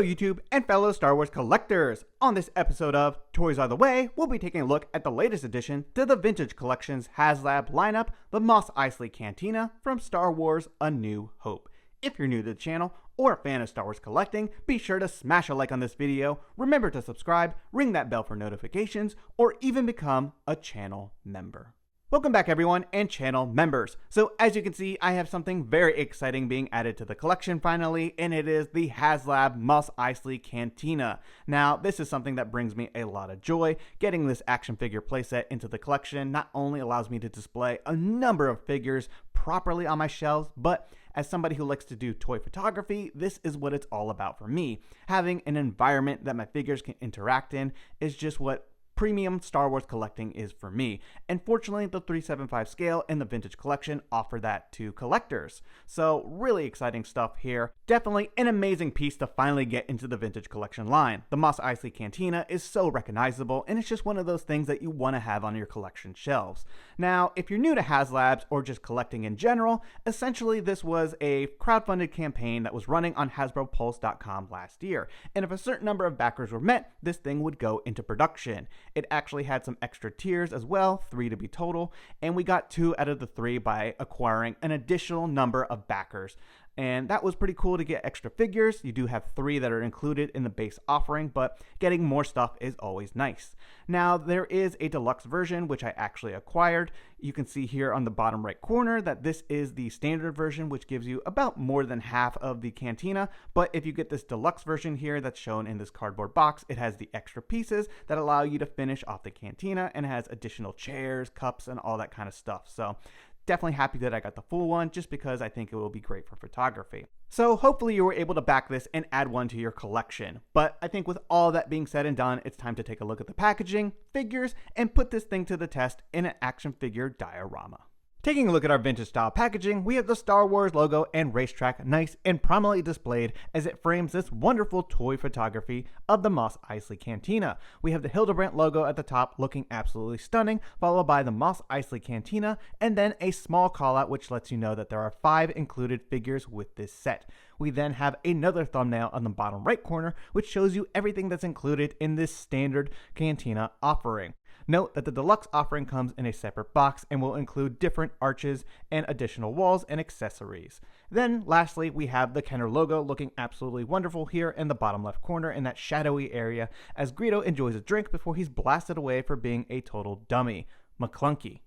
Hello YouTube and fellow Star Wars collectors! On this episode of Toys Are the Way, we'll be taking a look at the latest addition to the Vintage Collection's Haslab lineup, the Mos Eisely Cantina from Star Wars A New Hope. If you're new to the channel or a fan of Star Wars collecting, be sure to smash a like on this video, remember to subscribe, ring that bell for notifications, or even become a channel member. Welcome back everyone and channel members. So as you can see, I have something very exciting being added to the collection finally, and it is the Haslab Mos Eisely Cantina. Now this is something that brings me a lot of joy. Getting this action figure playset into the collection not only allows me to display a number of figures properly on my shelves, but as somebody who likes to do toy photography, this is what it's all about for me. Having an environment that my figures can interact in is just what premium Star Wars collecting is for me, and fortunately the 375 scale and the Vintage Collection offer that to collectors. So really exciting stuff here. Definitely an amazing piece to finally get into the Vintage Collection line. The Mos Eisely Cantina is so recognizable, and it's just one of those things that you want to have on your collection shelves. Now if you're new to Haslabs or just collecting in general, essentially this was a crowdfunded campaign that was running on HasbroPulse.com last year, and if a certain number of backers were met, this thing would go into production. It actually had some extra tiers as well, 3 to be total, and we got 2 out of the 3 by acquiring an additional number of backers. And that was pretty cool to get extra figures. You do have 3 that are included in the base offering, but getting more stuff is always nice. Now there is a deluxe version which I actually acquired. You can see here on the bottom right corner that this is the standard version, which gives you about more than half of the cantina, but if you get this deluxe version here that's shown in this cardboard box, it has the extra pieces that allow you to finish off the cantina and has additional chairs, cups, and all that kind of stuff. So definitely happy that I got the full one just because I think it will be great for photography. So hopefully you were able to back this and add one to your collection. But I think with all that being said and done, it's time to take a look at the packaging, figures, and put this thing to the test in an action figure diorama. Taking a look at our vintage style packaging, we have the Star Wars logo and racetrack nice and prominently displayed as it frames this wonderful toy photography of the Mos Eisely Cantina. We have the Hildebrand logo at the top looking absolutely stunning, followed by the Mos Eisely Cantina, and then a small call out which lets you know that there are 5 included figures with this set. We then have another thumbnail on the bottom right corner which shows you everything that's included in this standard cantina offering. Note that the deluxe offering comes in a separate box and will include different arches and additional walls and accessories. Then lastly, we have the Kenner logo looking absolutely wonderful here in the bottom left corner in that shadowy area as Greedo enjoys a drink before he's blasted away for being a total dummy. McClunky.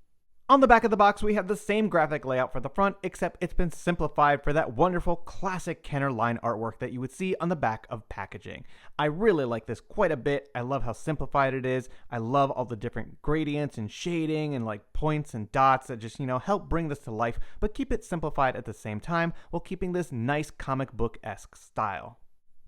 On the back of the box, we have the same graphic layout for the front, except it's been simplified for that wonderful classic Kenner line artwork that you would see on the back of packaging. I really like this quite a bit. I love how simplified it is. I love all the different gradients and shading and like points and dots that just, help bring this to life, but keep it simplified at the same time while keeping this nice comic book-esque style.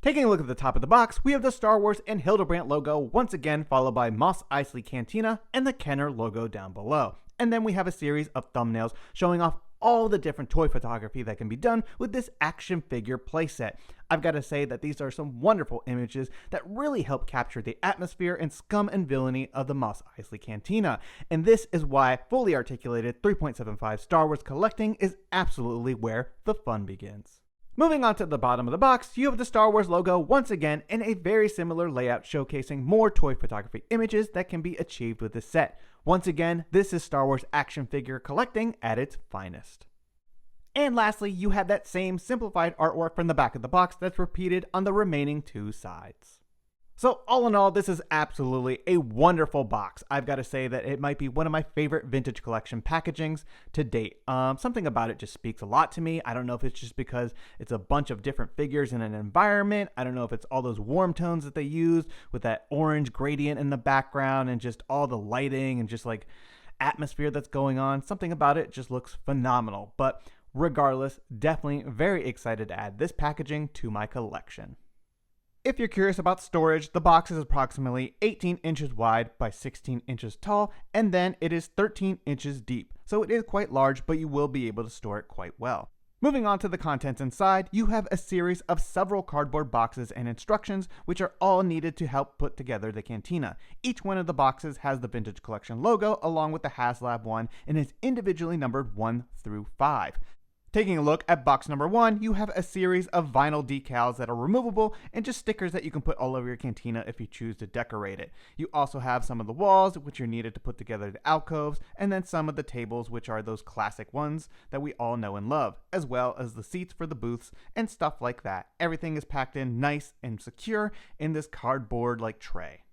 Taking a look at the top of the box, we have the Star Wars and Hildebrand logo once again, followed by Mos Eisely Cantina and the Kenner logo down below. And then we have a series of thumbnails showing off all the different toy photography that can be done with this action figure playset. I've got to say that these are some wonderful images that really help capture the atmosphere and scum and villainy of the Mos Eisely Cantina. And this is why fully articulated 3.75 Star Wars collecting is absolutely where the fun begins. Moving on to the bottom of the box, you have the Star Wars logo once again in a very similar layout showcasing more toy photography images that can be achieved with this set. Once again, this is Star Wars action figure collecting at its finest. And lastly, you have that same simplified artwork from the back of the box that's repeated on the remaining 2 sides. So all in all, this is absolutely a wonderful box. I've got to say that it might be one of my favorite Vintage Collection packagings to date. Something about it just speaks a lot to me. I don't know if it's just because it's a bunch of different figures in an environment. I don't know if it's all those warm tones that they used with that orange gradient in the background and just all the lighting and just like atmosphere that's going on. Something about it just looks phenomenal. But regardless, definitely very excited to add this packaging to my collection. If you're curious about storage, the box is approximately 18 inches wide by 16 inches tall, and then it is 13 inches deep. So it is quite large, but you will be able to store it quite well. Moving on to the contents inside, you have a series of several cardboard boxes and instructions, which are all needed to help put together the cantina. Each one of the boxes has the Vintage Collection logo along with the Haslab one and is individually numbered 1 through 5. Taking a look at box number 1, you have a series of vinyl decals that are removable and just stickers that you can put all over your cantina if you choose to decorate it. You also have some of the walls, which are needed to put together the alcoves, and then some of the tables, which are those classic ones that we all know and love, as well as the seats for the booths and stuff like that. Everything is packed in nice and secure in this cardboard-like tray.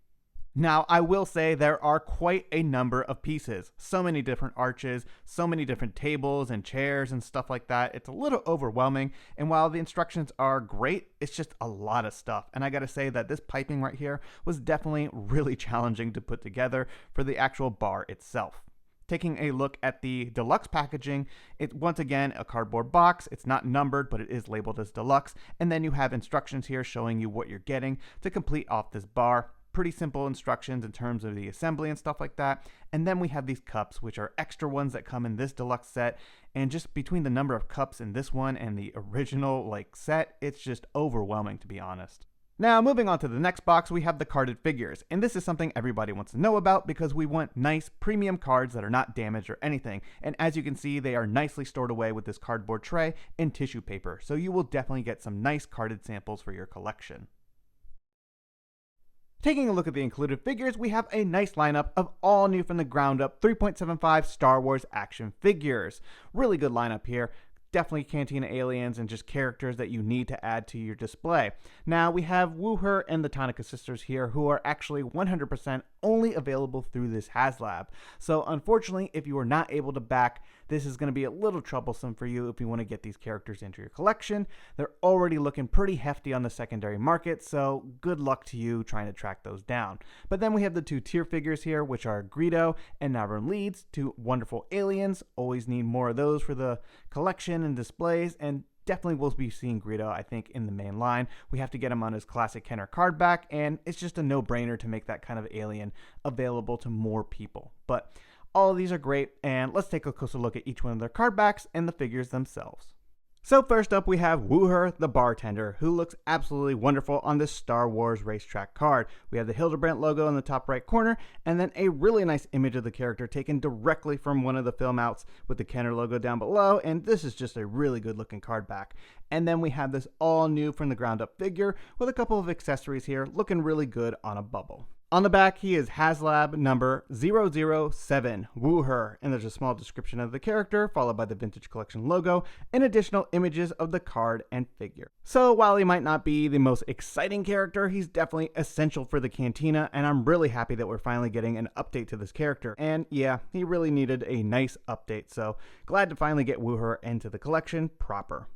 Now, I will say there are quite a number of pieces, so many different arches, so many different tables and chairs and stuff like that. It's a little overwhelming, and while the instructions are great, it's just a lot of stuff. And I gotta say that this piping right here was definitely really challenging to put together for the actual bar itself. Taking a look at the deluxe packaging, it's once again a cardboard box. It's not numbered, but it is labeled as deluxe. And then you have instructions here showing you what you're getting to complete off this bar. Pretty simple instructions in terms of the assembly and stuff like that. And then we have these cups, which are extra ones that come in this deluxe set. And just between the number of cups in this one and the original set, it's just overwhelming, to be honest. Now, moving on to the next box, we have the carded figures. And this is something everybody wants to know about because we want nice premium cards that are not damaged or anything. And as you can see, they are nicely stored away with this cardboard tray and tissue paper. So you will definitely get some nice carded samples for your collection. Taking a look at the included figures, we have a nice lineup of all new from the ground up 3.75 Star Wars action figures. Really good lineup here. Definitely Cantina aliens and just characters that you need to add to your display. Now we have Wuher and the Tonnika Sisters here, who are actually 100% only available through this Haslab. So unfortunately, if you are not able to back, this is going to be a little troublesome for you if you want to get these characters into your collection. They're already looking pretty hefty on the secondary market, so good luck to you trying to track those down. But then we have the two tier figures here, which are Greedo and Nabrun Leids, two wonderful aliens. Always need more of those for the collection and displays, and definitely will be seeing Greedo, I think, in the main line. We have to get him on his classic Kenner card back, and it's just a no-brainer to make that kind of alien available to more people. But all of these are great, and let's take a closer look at each one of their card backs and the figures themselves. So first up, we have Wuher the bartender, who looks absolutely wonderful on this Star Wars racetrack card. We have the Hildebrandt logo in the top right corner, and then a really nice image of the character taken directly from one of the film outs with the Kenner logo down below, and this is just a really good looking card back. And then we have this all new from the ground up figure with a couple of accessories here, looking really good on a bubble. On the back, he is Haslab number 007, Wuher, and there's a small description of the character, followed by the Vintage Collection logo, and additional images of the card and figure. So while he might not be the most exciting character, he's definitely essential for the Cantina, and I'm really happy that we're finally getting an update to this character. And yeah, he really needed a nice update, so glad to finally get Wuher into the collection proper.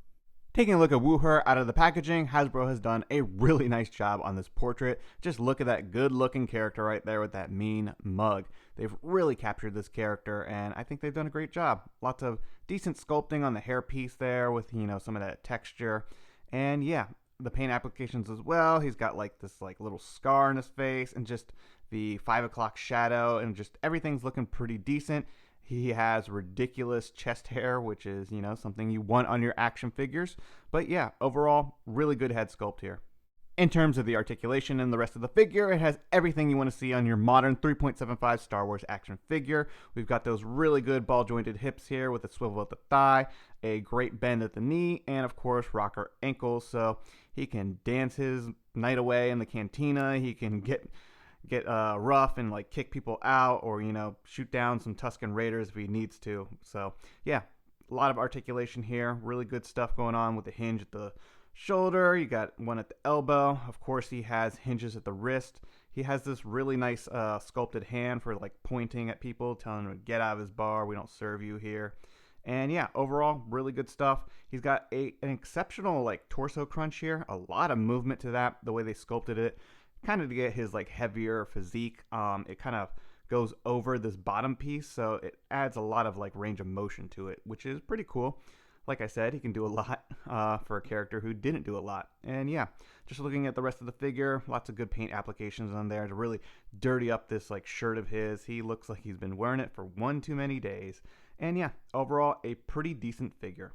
Taking a look at Wuher out of the packaging, Hasbro has done a really nice job on this portrait. Just look at that good looking character right there with that mean mug. They've really captured this character, and I think they've done a great job. Lots of decent sculpting on the hairpiece there with, some of that texture. And yeah, the paint applications as well. He's got this little scar on his face, and just the 5 o'clock shadow, and just everything's looking pretty decent. He has ridiculous chest hair, which is, something you want on your action figures. But yeah, overall, really good head sculpt here. In terms of the articulation and the rest of the figure, it has everything you want to see on your modern 3.75 Star Wars action figure. We've got those really good ball-jointed hips here with a swivel at the thigh, a great bend at the knee, and of course, rocker ankles. So he can dance his night away in the cantina. He can get rough and kick people out, or shoot down some Tusken Raiders if he needs to. So yeah, a lot of articulation here, really good stuff going on with the hinge at the shoulder. You got one at the elbow. Of course, he has hinges at the wrist. He has this really nice sculpted hand for pointing at people, telling them to get out of his bar, we don't serve you here. And yeah, overall, really good stuff. He's got an exceptional torso crunch here, a lot of movement to that, the way they sculpted it. Kind of to get his heavier physique. It kind of goes over this bottom piece, so it adds a lot of range of motion to it, which is pretty cool. Like I said, he can do a lot for a character who didn't do a lot. And yeah, just looking at the rest of the figure, lots of good paint applications on there to really dirty up this shirt of his. He looks like he's been wearing it for one too many days. And yeah, overall, a pretty decent figure.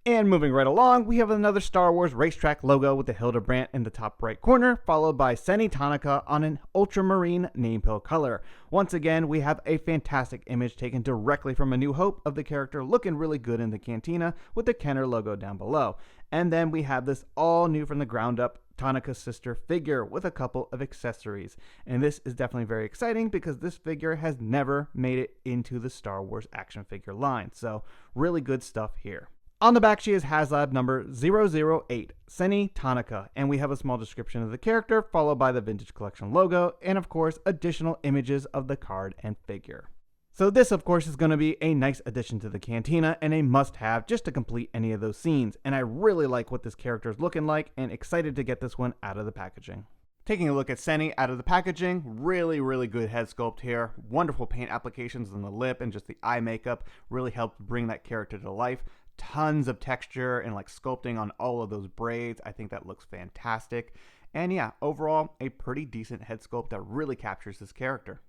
And moving right along, we have another Star Wars racetrack logo with the Hildebrandt in the top right corner, followed by Senni Tonnika on an ultramarine name pill color. Once again, we have a fantastic image taken directly from A New Hope of the character looking really good in the cantina with the Kenner logo down below. And then we have this all new from the ground up Tonnika sister figure with a couple of accessories. And this is definitely very exciting because this figure has never made it into the Star Wars action figure line. So really good stuff here. On the back, she is Haslab number 008, Senni Tonnika, and we have a small description of the character, followed by the Vintage Collection logo, and of course, additional images of the card and figure. So this, of course, is going to be a nice addition to the cantina and a must-have just to complete any of those scenes, and I really like what this character is looking like and excited to get this one out of the packaging. Taking a look at Senni out of the packaging, really good head sculpt here. Wonderful paint applications on the lip and just the eye makeup really helped bring that character to life. Tons of texture and like sculpting on all of those braids. I think that looks fantastic. And yeah, overall, a pretty decent head sculpt that really captures this character.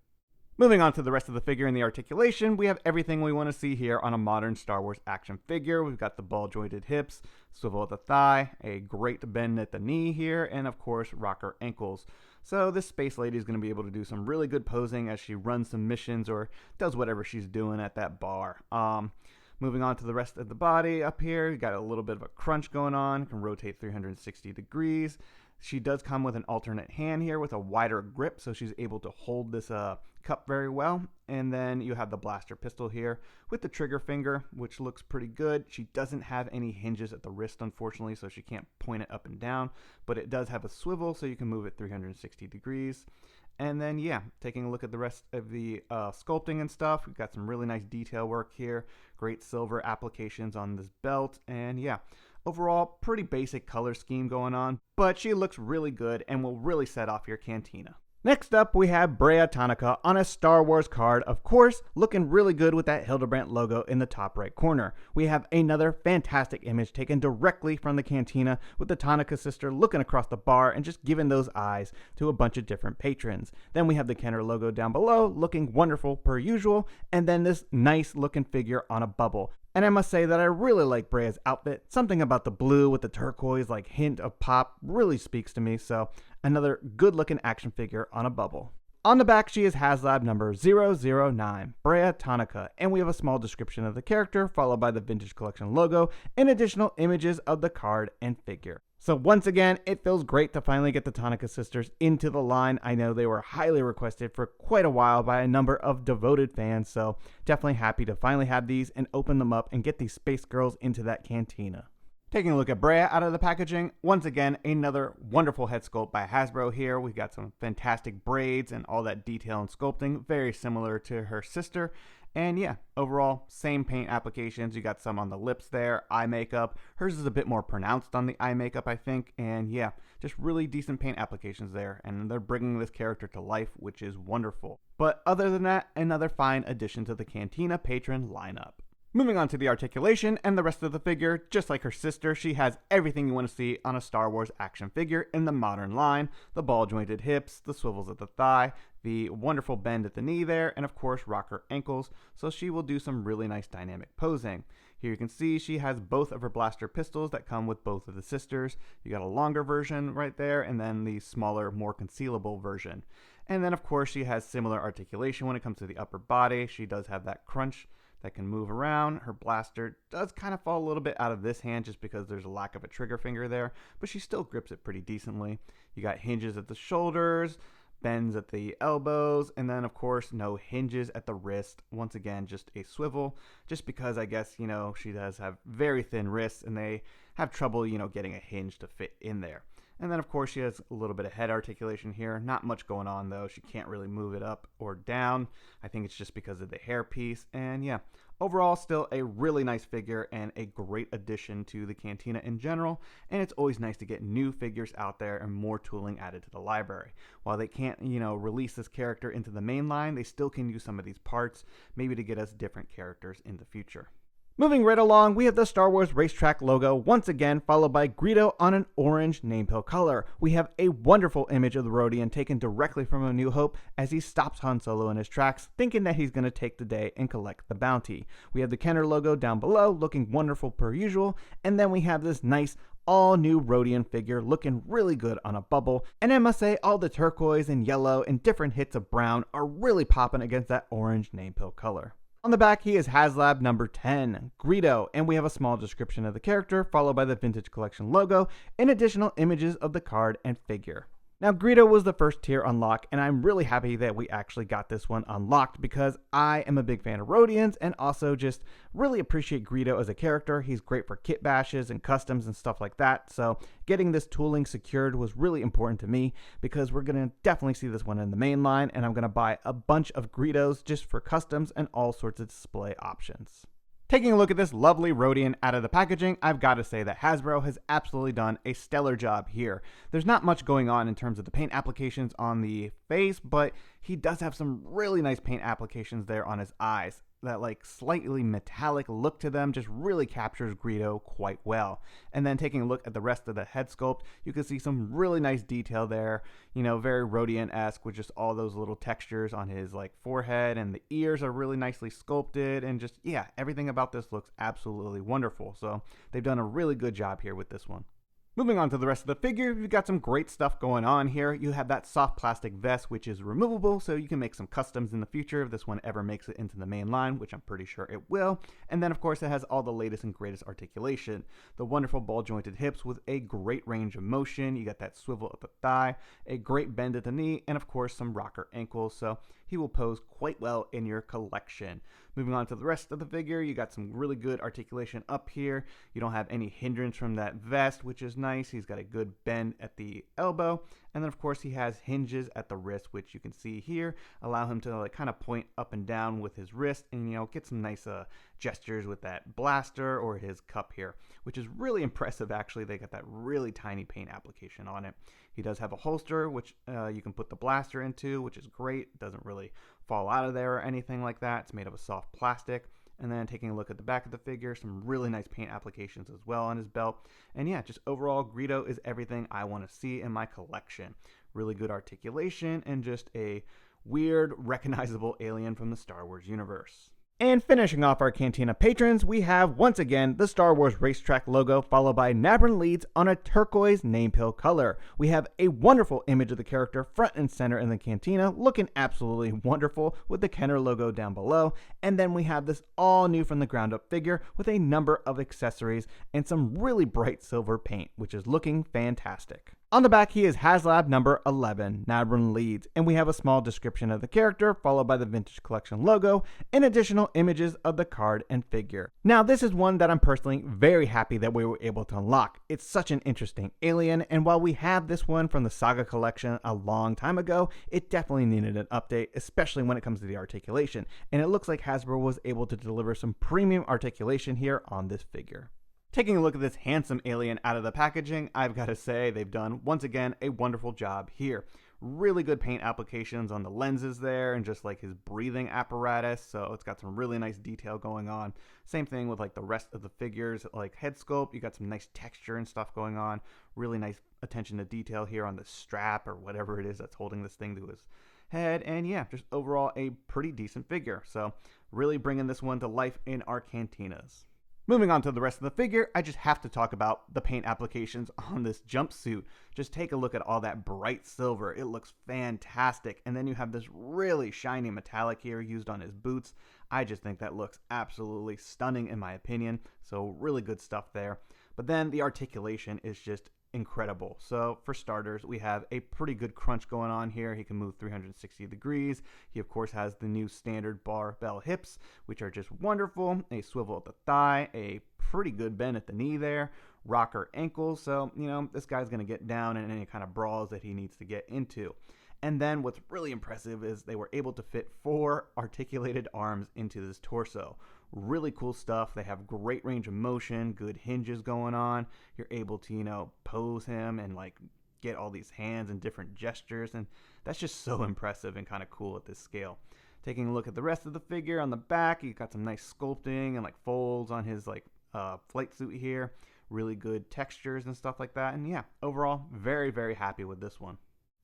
Moving on to the rest of the figure and the articulation, we have everything we want to see here on a modern Star Wars action figure. We've got the ball-jointed hips, swivel at the thigh, a great bend at the knee here, and of course, rocker ankles. So this space lady is going to be able to do some really good posing as she runs some missions or does whatever she's doing at that bar. Moving on to the rest of the body up here, you got a little bit of a crunch going on, can rotate 360 degrees. She does come with an alternate hand here with a wider grip, so she's able to hold this cup very well. And then you have the blaster pistol here with the trigger finger, which looks pretty good. She doesn't have any hinges at the wrist, unfortunately, so she can't point it up and down, but it does have a swivel, so you can move it 360 degrees. And then, yeah, taking a look at the rest of the sculpting and stuff, we've got some really nice detail work here, great silver applications on this belt, and yeah, overall, pretty basic color scheme going on, but she looks really good and will really set off your cantina. Next up, we have Brea Tonnika on a Star Wars card, of course, looking really good with that Hildebrandt logo in the top right corner. We have another fantastic image taken directly from the cantina with the Tonnika sister looking across the bar and just giving those eyes to a bunch of different patrons. Then we have the Kenner logo down below, looking wonderful per usual, and then this nice looking figure on a bubble. And I must say that I really like Brea's outfit. Something about the blue with the turquoise like hint of pop really speaks to me, so another good looking action figure on a bubble. On the back, she is Haslab number 009, Brea Tonnika, and we have a small description of the character, followed by the Vintage Collection logo, and additional images of the card and figure. So once again, it feels great to finally get the Tonnika sisters into the line. I know they were highly requested for quite a while by a number of devoted fans, so definitely happy to finally have these and open them up and get these space girls into that cantina. Taking a look at Brea out of the packaging, once again, another wonderful head sculpt by Hasbro here. We've got some fantastic braids and all that detail and sculpting, very similar to her sister. And yeah, overall, same paint applications. You got some on the lips there, eye makeup. Hers is a bit more pronounced on the eye makeup, I think. And yeah, just really decent paint applications there. And they're bringing this character to life, which is wonderful. But other than that, another fine addition to the Cantina Patron lineup. Moving on to the articulation and the rest of the figure, just like her sister, she has everything you want to see on a Star Wars action figure in the modern line. The ball-jointed hips, the swivels at the thigh, the wonderful bend at the knee there, and of course rocker ankles, so she will do some really nice dynamic posing. Here you can see she has both of her blaster pistols that come with both of the sisters. You got a longer version right there, and then the smaller, more concealable version. And then of course she has similar articulation when it comes to the upper body. She does have that crunch that can move around. Her blaster does kind of fall a little bit out of this hand just because there's a lack of a trigger finger there, but she still grips it pretty decently. You got hinges at the shoulders, bends at the elbows, and then of course no hinges at the wrist. Once again, just a swivel, just because I guess, she does have very thin wrists and they have trouble, getting a hinge to fit in there. And then of course she has a little bit of head articulation here. Not much going on though. She can't really move it up or down. I think it's just because of the hair piece. And yeah, overall still a really nice figure and a great addition to the Cantina in general. And it's always nice to get new figures out there and more tooling added to the library. While they can't, release this character into the main line, they still can use some of these parts, maybe to get us different characters in the future. Moving right along, we have the Star Wars racetrack logo once again, followed by Greedo on an orange name pill color. We have a wonderful image of the Rodian taken directly from A New Hope as he stops Han Solo in his tracks, thinking that he's going to take the day and collect the bounty. We have the Kenner logo down below, looking wonderful per usual, and then we have this nice all new Rodian figure looking really good on a bubble. And I must say, all the turquoise and yellow and different hits of brown are really popping against that orange name pill color. On the back, he is Haslab number 10, Greedo, and we have a small description of the character, followed by the Vintage Collection logo, and additional images of the card and figure. Now, Greedo was the first tier unlock, and I'm really happy that we actually got this one unlocked because I am a big fan of Rodians and also just really appreciate Greedo as a character. He's great for kit bashes and customs and stuff like that, so getting this tooling secured was really important to me because we're going to definitely see this one in the main line, and I'm going to buy a bunch of Greedos just for customs and all sorts of display options. Taking a look at this lovely Rodian out of the packaging, I've got to say that Hasbro has absolutely done a stellar job here. There's not much going on in terms of the paint applications on the face, but he does have some really nice paint applications there on his eyes. That like slightly metallic look to them just really captures Greedo quite well. And then taking a look at the rest of the head sculpt, you can see some really nice detail there, you know, very Rodian-esque with just all those little textures on his like forehead, and the ears are really nicely sculpted, and just, yeah, everything about this looks absolutely wonderful. So they've done a really good job here with this one. Moving on to the rest of the figure, you've got some great stuff going on here. You have that soft plastic vest, which is removable, so you can make some customs in the future if this one ever makes it into the main line, which I'm pretty sure it will. And then, of course, it has all the latest and greatest articulation. The wonderful ball-jointed hips with a great range of motion. You got that swivel at the thigh, a great bend at the knee, and, of course, some rocker ankles, so he will pose quite well in your collection. Moving on to the rest of the figure, you got some really good articulation up here. You don't have any hindrance from that vest, which is nice. He's got a good bend at the elbow. And then, of course, he has hinges at the wrist, which you can see here, allow him to like kind of point up and down with his wrist and, you know, get some nice gestures with that blaster or his cup here, which is really impressive. Actually, they got that really tiny paint application on it. He does have a holster, which you can put the blaster into, which is great. It doesn't really fall out of there or anything like that. It's made of a soft plastic. And then taking a look at the back of the figure, some really nice paint applications as well on his belt. And yeah, just overall, Greedo is everything I want to see in my collection. Really good articulation and just a weird, recognizable alien from the Star Wars universe. And finishing off our Cantina patrons, we have once again the Star Wars racetrack logo, followed by Nabrun Leids on a turquoise name pill color. We have a wonderful image of the character front and center in the Cantina, looking absolutely wonderful with the Kenner logo down below. And then we have this all new from the ground up figure with a number of accessories and some really bright silver paint, which is looking fantastic. On the back, he is Haslab number 11, Nabrun Leids, and we have a small description of the character, followed by the Vintage Collection logo, and additional images of the card and figure. Now, this is one that I'm personally very happy that we were able to unlock. It's such an interesting alien, and while we have this one from the Saga collection a long time ago, it definitely needed an update, especially when it comes to the articulation, and it looks like Hasbro was able to deliver some premium articulation here on this figure. Taking a look at this handsome alien out of the packaging, I've got to say they've done, once again, a wonderful job here. Really good paint applications on the lenses there and just like his breathing apparatus, so it's got some really nice detail going on. Same thing with like the rest of the figures, like head sculpt, you got some nice texture and stuff going on. Really nice attention to detail here on the strap or whatever it is that's holding this thing to his head, and yeah, just overall a pretty decent figure. So really bringing this one to life in our cantinas. Moving on to the rest of the figure, I just have to talk about the paint applications on this jumpsuit. Just take a look at all that bright silver. It looks fantastic. And then you have this really shiny metallic here used on his boots. I just think that looks absolutely stunning in my opinion. So really good stuff there. But then the articulation is just incredible. So for starters, we have a pretty good crunch going on here. He can move 360 degrees. He of course has the new standard barbell hips, which are just wonderful. A swivel at the thigh, a pretty good bend at the knee there, rocker ankles. So, you know, this guy's going to get down in any kind of brawls that he needs to get into. And then what's really impressive is they were able to fit 4 articulated arms into this torso. Really cool stuff. They have great range of motion, good hinges going on. You're able to, you know, pose him and like get all these hands and different gestures, and that's just so impressive and kind of cool at this scale. Taking a look at the rest of the figure on the back, he's got some nice sculpting and like folds on his like flight suit here. Really good textures and stuff like that. And yeah, overall, very, very happy with this one.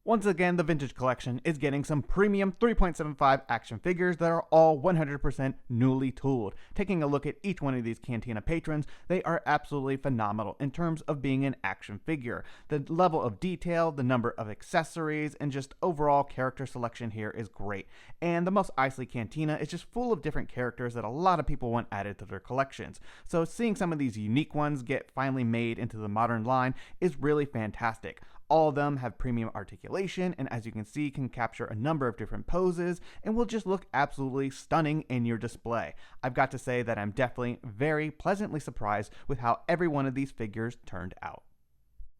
Once again, the Vintage Collection is getting some premium 3.75 action figures that are all 100% newly tooled. Taking a look at each one of these Cantina patrons, they are absolutely phenomenal in terms of being an action figure. The level of detail, the number of accessories, and just overall character selection here is great. And the Mos Eisely Cantina is just full of different characters that a lot of people want added to their collections. So seeing some of these unique ones get finally made into the modern line is really fantastic. All of them have premium articulation, and as you can see, can capture a number of different poses and will just look absolutely stunning in your display. I've got to say that I'm definitely very pleasantly surprised with how every one of these figures turned out.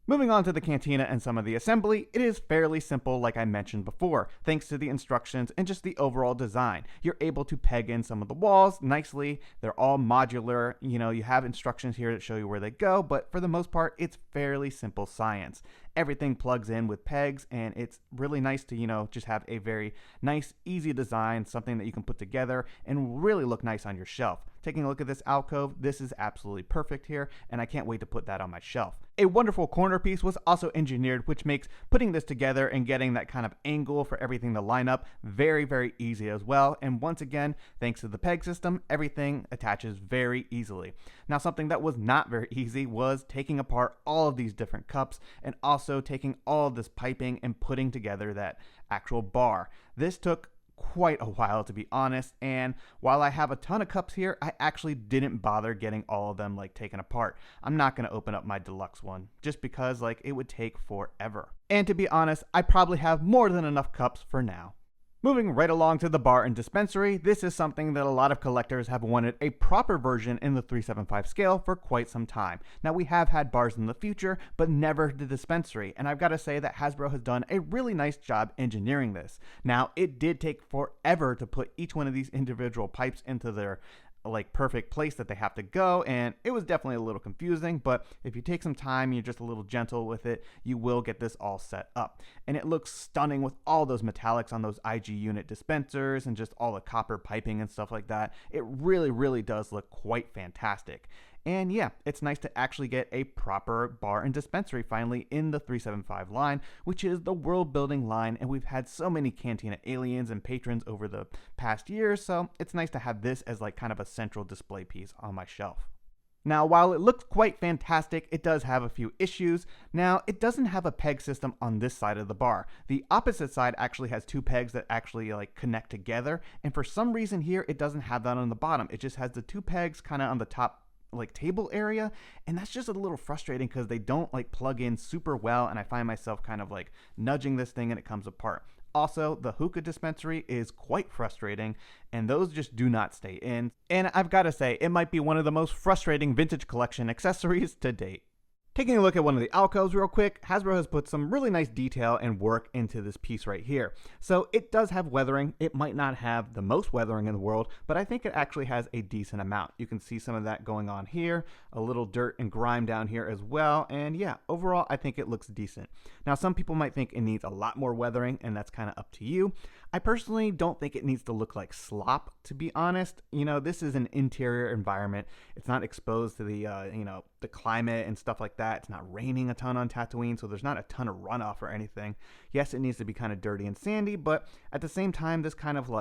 Moving on to the Cantina and some of the assembly, it is fairly simple like I mentioned before, thanks to the instructions and just the overall design. You're able to peg in some of the walls nicely, they're all modular, you have instructions here that show you where they go, but for the most part, it's fairly simple science. Everything plugs in with pegs, and it's really nice to, just have a very nice, easy design, something that you can put together and really look nice on your shelf. Taking a look at this alcove, this is absolutely perfect here, and I can't wait to put that on my shelf. A wonderful corner piece was also engineered, which makes putting this together and getting that kind of angle for everything to line up very, very easy as well. And once again, thanks to the peg system, everything attaches very easily. Now, something that was not very easy was taking apart all of these different cups and also taking all of this piping and putting together that actual bar. This took quite a while, to be honest, and while I have a ton of cups here, I actually didn't bother getting all of them taken apart. I'm not going to open up my deluxe one just because it would take forever. And to be honest, I probably have more than enough cups for now. Moving right along to the bar and dispensary, this is something that a lot of collectors have wanted a proper version in the 375 scale for quite some time. Now, we have had bars in the future, but never the dispensary, and I've got to say that Hasbro has done a really nice job engineering this. Now, it did take forever to put each one of these individual pipes into their perfect place that they have to go, and it was definitely a little confusing, but if you take some time, you're just a little gentle with it, you will get this all set up. And it looks stunning with all those metallics on those IG unit dispensers and just all the copper piping and stuff like that. It really, really does look quite fantastic. And yeah, it's nice to actually get a proper bar and dispensary finally in the 375 line, which is the world building line, and we've had so many Cantina aliens and patrons over the past years, so it's nice to have this as kind of a central display piece on my shelf. Now, while it looks quite fantastic, it does have a few issues. Now, it doesn't have a peg system on this side of the bar. The opposite side actually has two pegs that actually connect together, and for some reason here, it doesn't have that on the bottom. It just has the two pegs kind of on the top table area, and that's just a little frustrating because they don't plug in super well, and I find myself kind of nudging this thing and it comes apart. Also, the hookah dispensary is quite frustrating, and those just do not stay in, and I've got to say, it might be one of the most frustrating Vintage Collection accessories to date. Taking a look at one of the alcoves real quick, Hasbro has put some really nice detail and work into this piece right here. So it does have weathering. It might not have the most weathering in the world, but I think it actually has a decent amount. You can see some of that going on here, a little dirt and grime down here as well, and yeah, overall I think it looks decent. Now, some people might think it needs a lot more weathering, and that's kind of up to you. I personally don't think it needs to look like slop, to be honest. This is an interior environment. It's not exposed to the the climate and stuff like that. It's not raining a ton on Tatooine, so there's not a ton of runoff or anything. Yes, it needs to be kind of dirty and sandy, but at the same time, this kind of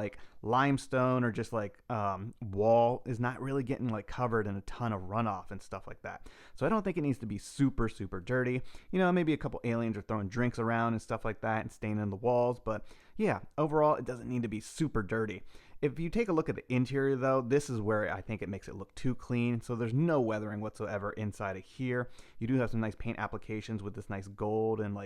limestone or just wall is not really getting covered in a ton of runoff and stuff like that. So I don't think it needs to be super, super dirty. Maybe a couple aliens are throwing drinks around and stuff like that and staining the walls, but yeah, overall, it doesn't need to be super dirty. If you take a look at the interior, though, this is where I think it makes it look too clean. So there's no weathering whatsoever inside of here. You do have some nice paint applications with this nice gold and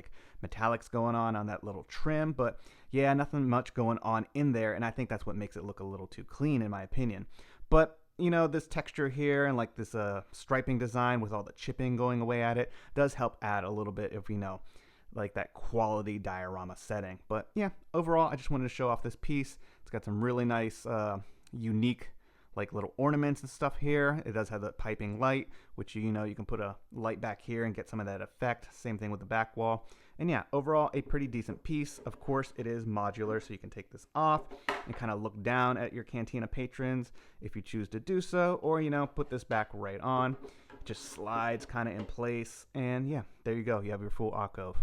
metallics going on that little trim. But yeah, nothing much going on in there. And I think that's what makes it look a little too clean, in my opinion. But this texture here and this striping design with all the chipping going away at it does help add a little bit of, that quality diorama setting. But yeah, overall, I just wanted to show off this piece. It's got some really nice, unique, like little ornaments and stuff here. It does have the piping light, which you know you can put a light back here and get some of that effect. Same thing with the back wall. And yeah, overall a pretty decent piece. Of course it is modular, so you can take this off and kind of look down at your Cantina patrons if you choose to do so, or you know, put this back right on. It just slides kind of in place, and yeah, there you go. You have your full alcove.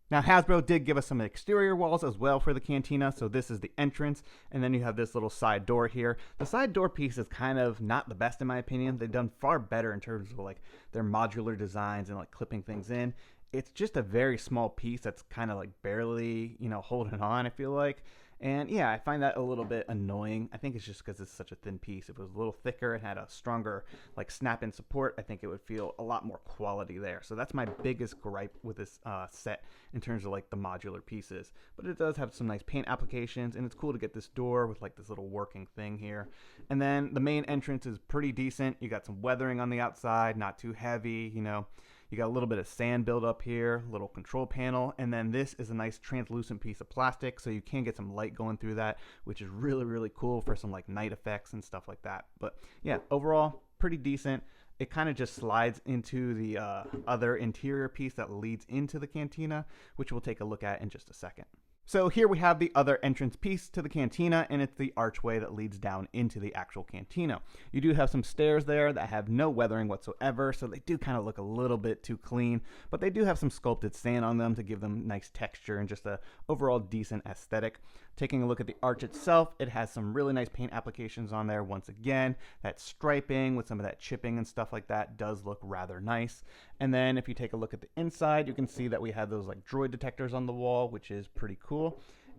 Now, Hasbro did give us some exterior walls as well for the Cantina, so this is the entrance, and then you have this little side door here. The side door piece is kind of not the best in my opinion. They've done far better in terms of like their modular designs and like clipping things in. It's just a very small piece that's kind of like barely, you know, holding on, I feel like. And yeah, I find that a little bit annoying. I think it's just because it's such a thin piece. If it was a little thicker and had a stronger like snap-in support, I think it would feel a lot more quality there. So that's my biggest gripe with this set in terms of like the modular pieces. But it does have some nice paint applications, and it's cool to get this door with like this little working thing here. And then the main entrance is pretty decent. You got some weathering on the outside, not too heavy, you know. You got a little bit of sand buildup here, little control panel, and then this is a nice translucent piece of plastic, so you can get some light going through that, which is really, really cool for some like night effects and stuff like that. But yeah, overall, pretty decent. It kind of just slides into the other interior piece that leads into the Cantina, which we'll take a look at in just a second. So here we have the other entrance piece to the Cantina, and it's the archway that leads down into the actual Cantina. You do have some stairs there that have no weathering whatsoever, so they do kind of look a little bit too clean, but they do have some sculpted sand on them to give them nice texture and just a overall decent aesthetic. Taking a look at the arch itself, it has some really nice paint applications on there. Once again, that striping with some of that chipping and stuff like that does look rather nice. And then if you take a look at the inside, you can see that we have those like droid detectors on the wall, which is pretty cool.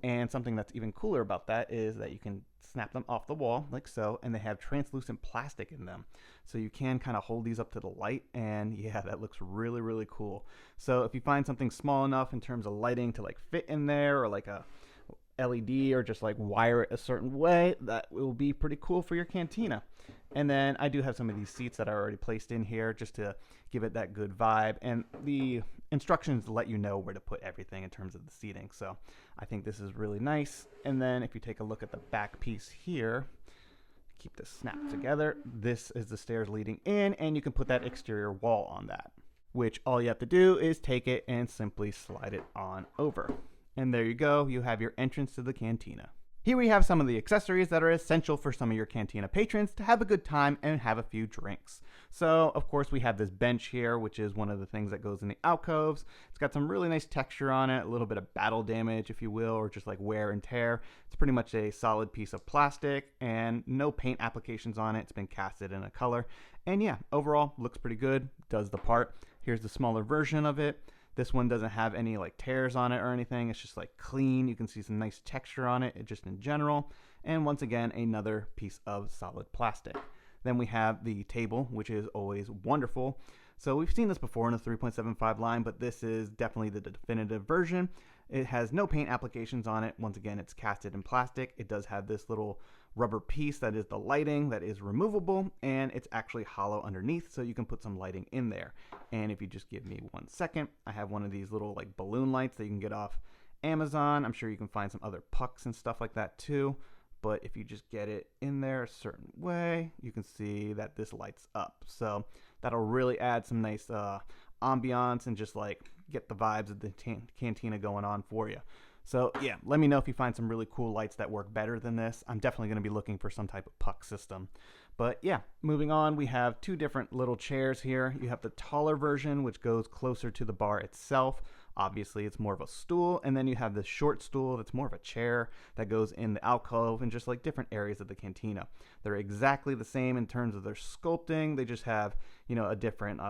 And something that's even cooler about that is that you can snap them off the wall like so, and they have translucent plastic in them. So you can kind of hold these up to the light, and yeah, that looks really, really cool. So if you find something small enough in terms of lighting to like fit in there, or like a LED, or just like wire it a certain way, that will be pretty cool for your Cantina. And then I do have some of these seats that are already placed in here just to give it that good vibe, and the instructions let you know where to put everything in terms of the seating, so I think this is really nice. And then if you take a look at the back piece here, keep this snapped together, this is the stairs leading in, and you can put that exterior wall on that, which all you have to do is take it and simply slide it on over. And there you go, you have your entrance to the Cantina. Here we have some of the accessories that are essential for some of your Cantina patrons to have a good time and have a few drinks. So, of course, we have this bench here, which is one of the things that goes in the alcoves. It's got some really nice texture on it, a little bit of battle damage, if you will, or just like wear and tear. It's pretty much a solid piece of plastic and no paint applications on it. It's been casted in a color. And yeah, overall, looks pretty good, does the part. Here's the smaller version of it. This one doesn't have any like tears on it or anything. It's just like clean. You can see some nice texture on it just in general. And once again, another piece of solid plastic. Then we have the table, which is always wonderful. So we've seen this before in the 3.75 line, but this is definitely the definitive version. It has no paint applications on it. Once again, it's casted in plastic. It does have this little rubber piece that is the lighting that is removable, and it's actually hollow underneath, so you can put some lighting in there. And if you just give me 1 second, I have one of these little like balloon lights that you can get off Amazon. I'm sure you can find some other pucks and stuff like that too, but if you just get it in there a certain way, you can see that this lights up. So that'll really add some nice ambiance and just like get the vibes of the Cantina going on for you. So yeah, let me know if you find some really cool lights that work better than this. I'm definitely going to be looking for some type of puck system. But yeah, moving on, we have two different little chairs here. You have the taller version, which goes closer to the bar itself. Obviously, it's more of a stool. And then you have this short stool that's more of a chair that goes in the alcove and just like different areas of the Cantina. They're exactly the same in terms of their sculpting. They just have, you know, a different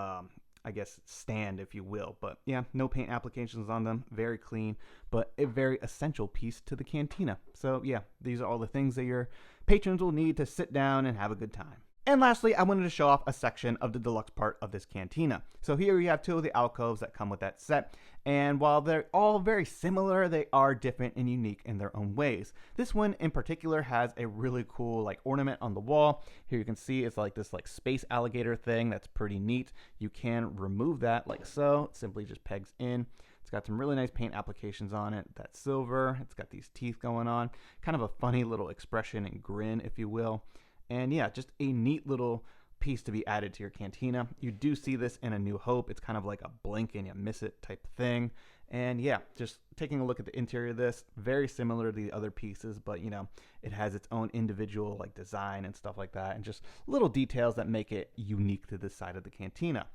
I guess stand, if you will. But yeah, no paint applications on them, very clean, but a very essential piece to the Cantina. So yeah, these are all the things that your patrons will need to sit down and have a good time. And lastly, I wanted to show off a section of the deluxe part of this Cantina. So here you have two of the alcoves that come with that set, and while they're all very similar, they are different and unique in their own ways. This one in particular has a really cool like ornament on the wall. Here you can see it's like this like space alligator thing that's pretty neat. You can remove that like so. It simply just pegs in. It's got some really nice paint applications on it. That's silver. It's got these teeth going on. Kind of a funny little expression and grin, if you will. And yeah, just a neat little piece to be added to your cantina. You do see this in A New Hope. It's kind of like a blink and you miss it type thing. And yeah, just taking a look at the interior of this, very similar to the other pieces, but you know, it has its own individual like design and stuff like that, and just little details that make it unique to this side of the cantina.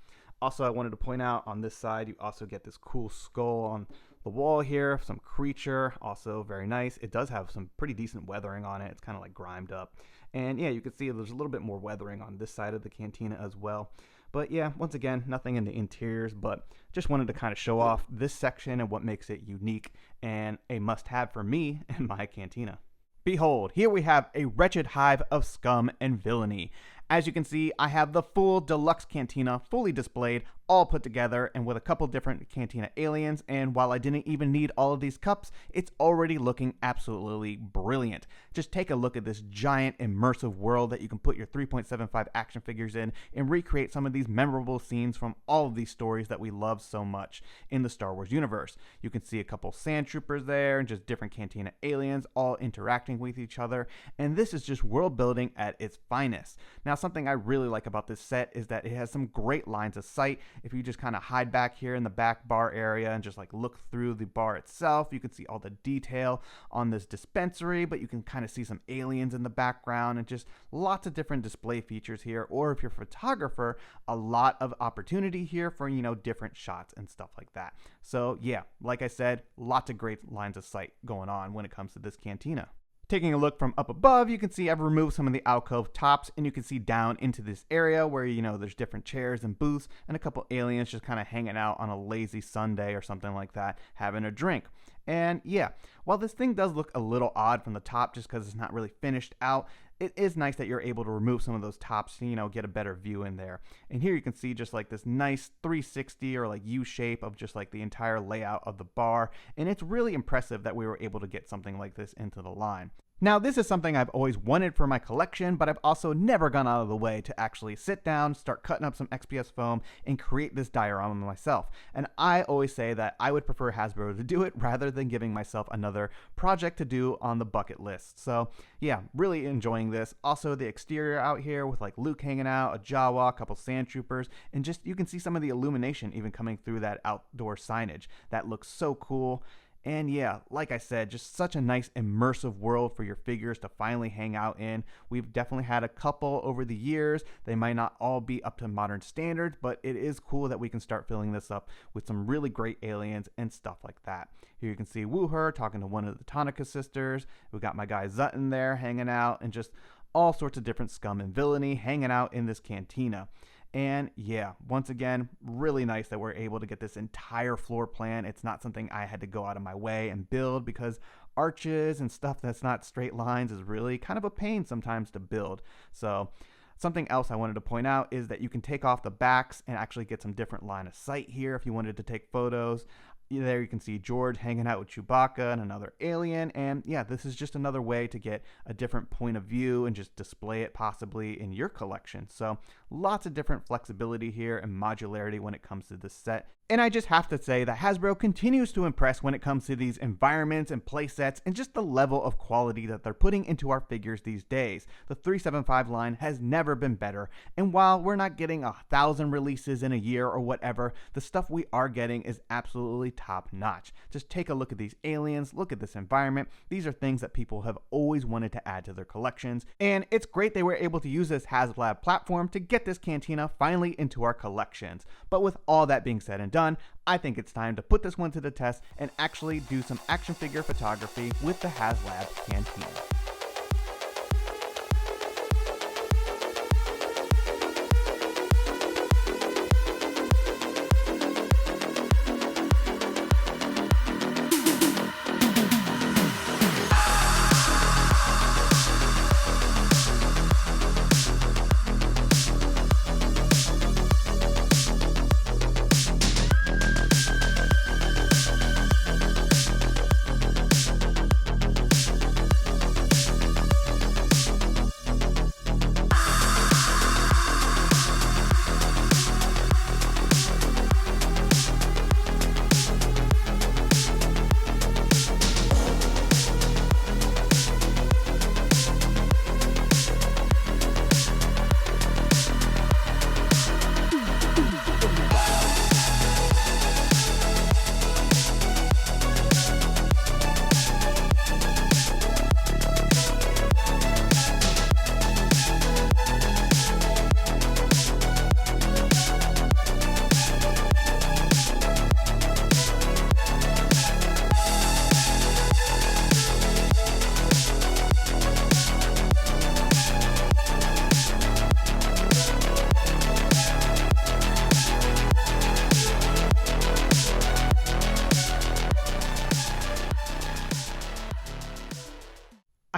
Also, I wanted to point out on this side, you also get this cool skull on the wall here, some creature, also very nice. It does have some pretty decent weathering on it. It's kind of like grimed up. And yeah, you can see there's a little bit more weathering on this side of the cantina as well. But yeah, once again, nothing in the interiors, but just wanted to kind of show off this section and what makes it unique and a must-have for me and my cantina. Behold, here we have a wretched hive of scum and villainy. As you can see, I have the full deluxe cantina fully displayed, all put together, and with a couple different cantina aliens, and while I didn't even need all of these cups, it's already looking absolutely brilliant. Just take a look at this giant immersive world that you can put your 3.75 action figures in and recreate some of these memorable scenes from all of these stories that we love so much in the Star Wars universe. You can see a couple sand troopers there and just different cantina aliens all interacting with each other, and this is just world building at its finest. Now, something I really like about this set is that it has some great lines of sight. If you just kind of hide back here in the back bar area and just like look through the bar itself, you can see all the detail on this dispensary, but you can kind of see some aliens in the background and just lots of different display features here. Or if you're a photographer, a lot of opportunity here for, you know, different shots and stuff like that. So yeah, like I said, lots of great lines of sight going on when it comes to this cantina. Taking a look from up above, you can see I've removed some of the alcove tops, and you can see down into this area where, you know, there's different chairs and booths and a couple aliens just kind of hanging out on a lazy Sunday or something like that, having a drink. And yeah, while this thing does look a little odd from the top just because it's not really finished out, it is nice that you're able to remove some of those tops to, you know, get a better view in there. And here you can see just like this nice 360 or like U shape of just like the entire layout of the bar. And it's really impressive that we were able to get something like this into the line. Now, this is something I've always wanted for my collection, but I've also never gone out of the way to actually sit down, start cutting up some XPS foam, and create this diorama myself. And I always say that I would prefer Hasbro to do it rather than giving myself another project to do on the bucket list. So yeah, really enjoying this. Also, the exterior out here with like Luke hanging out, a Jawa, a couple sand troopers, and just you can see some of the illumination even coming through that outdoor signage. That looks so cool. And yeah, like I said, just such a nice immersive world for your figures to finally hang out in. We've definitely had a couple over the years. They might not all be up to modern standards, but it is cool that we can start filling this up with some really great aliens and stuff like that. Here you can see Wuher talking to one of the Tonnika sisters. We got my guy Zutton there hanging out, and just all sorts of different scum and villainy hanging out in this cantina. And yeah, once again, really nice that we're able to get this entire floor plan. It's not something I had to go out of my way and build, because arches and stuff that's not straight lines is really kind of a pain sometimes to build. So something else I wanted to point out is that you can take off the backs and actually get some different line of sight here if you wanted to take photos. There you can see George hanging out with Chewbacca and another alien, and yeah, this is just another way to get a different point of view and just display it possibly in your collection. So lots of different flexibility here and modularity when it comes to this set. And I just have to say that Hasbro continues to impress when it comes to these environments and play sets and just the level of quality that they're putting into our figures these days. The 375 line has never been better, and while we're not getting 1,000 releases in a year or whatever, the stuff we are getting is absolutely top notch. Just take a look at these aliens, look at this environment. These are things that people have always wanted to add to their collections, and it's great they were able to use this Haslab platform to get this cantina finally into our collections. But with all that being said and done, I think it's time to put this one to the test and actually do some action figure photography with the Haslab cantina.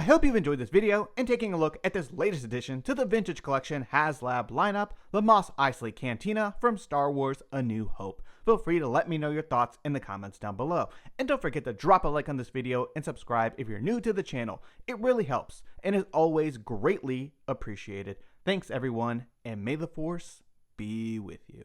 hope you've enjoyed this video and taking a look at this latest addition to the Vintage Collection Haslab lineup, the Mos Eisely Cantina from Star Wars A New Hope. Feel free to let me know your thoughts in the comments down below. And don't forget to drop a like on this video and subscribe if you're new to the channel. It really helps and is always greatly appreciated. Thanks everyone, and may the Force be with you.